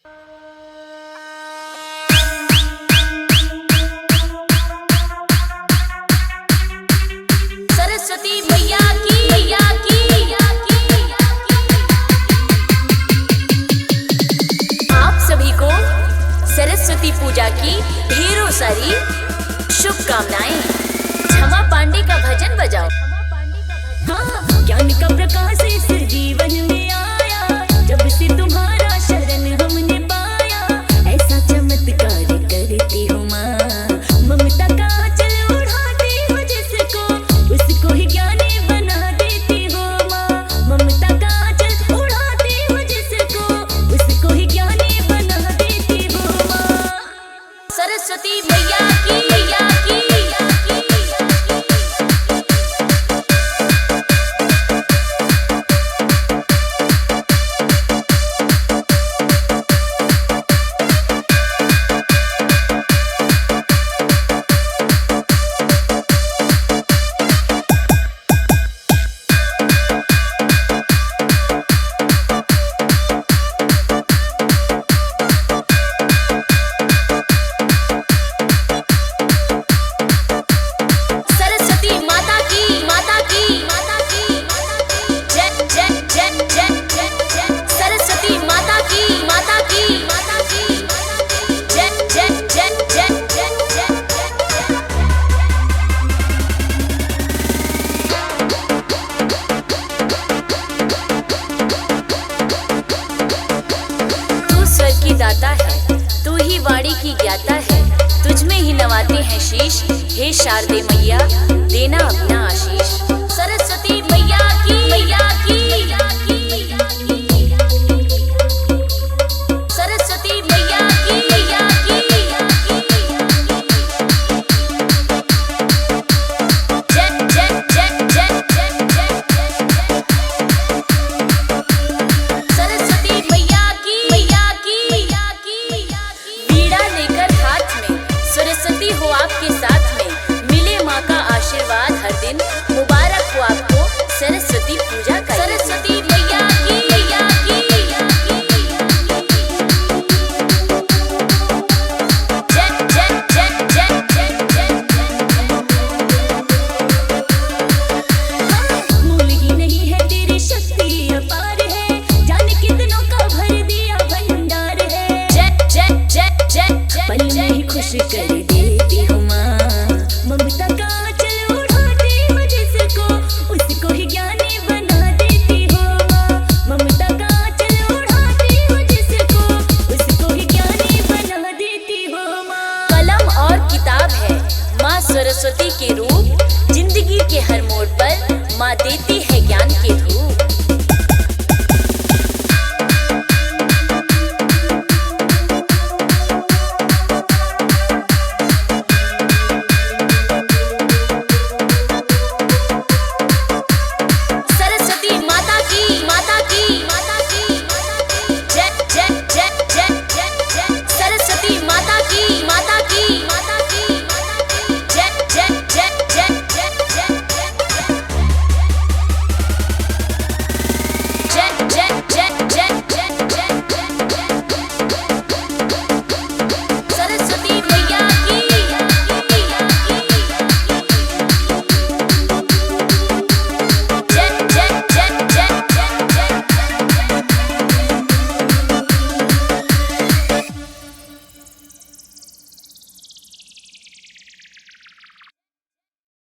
सरस्वती मैया की आप सभी को सरस्वती पूजा की ढेरों सारी शुभकामनाएं। झमा पांडे का भजन बजाओ। हाँ, ज्ञान का प्रकाश इस जीवन में आया, जब से तुम्हारा शरण हमने पाया। ऐसा चमत्कार करती हो माँ, ममता का आंचल उड़ाती हो जिसको, उसको ही ज्ञानी बना देती हो माँ। ममता का आंचल उड़ाती हो जिसको, उसको ही ज्ञानी बना देती हो माँ। सरस्वती मैया की दाता है, तू ही वाणी की ज्ञाता है। तुझ में ही नवाते हैं शीश, हे शारदे मैया देना अपना आशीष। सरस्वती मैया की सरस्वती मैया की जय जय जय जय जय जय सरस्वती मैया सरस्वती हो आपके साथ में, मिले माँ का आशीर्वाद हर दिन। मुबारक हो आपको सरस्वती पूजा का। सरस्वती मैया की जय जय जय जय जय जय। मूल ही नहीं है तेरी शक्ति अपार है, जाने कितनों का भर दिया भंडार है। जय जय जय जय जय पल में ही खुश कर देती हो माँ। ममता का आंचल उड़ाती हो जिसको, उसको ही ज्ञानी बना देती हो माँ। ममता का आंचल उड़ाती हो जिसको, उसको ही ज्ञानी बना देती हो माँ। कलम और किताब है माँ सरस्वती के रूप, जिंदगी के हर मोड़ पर माँ देती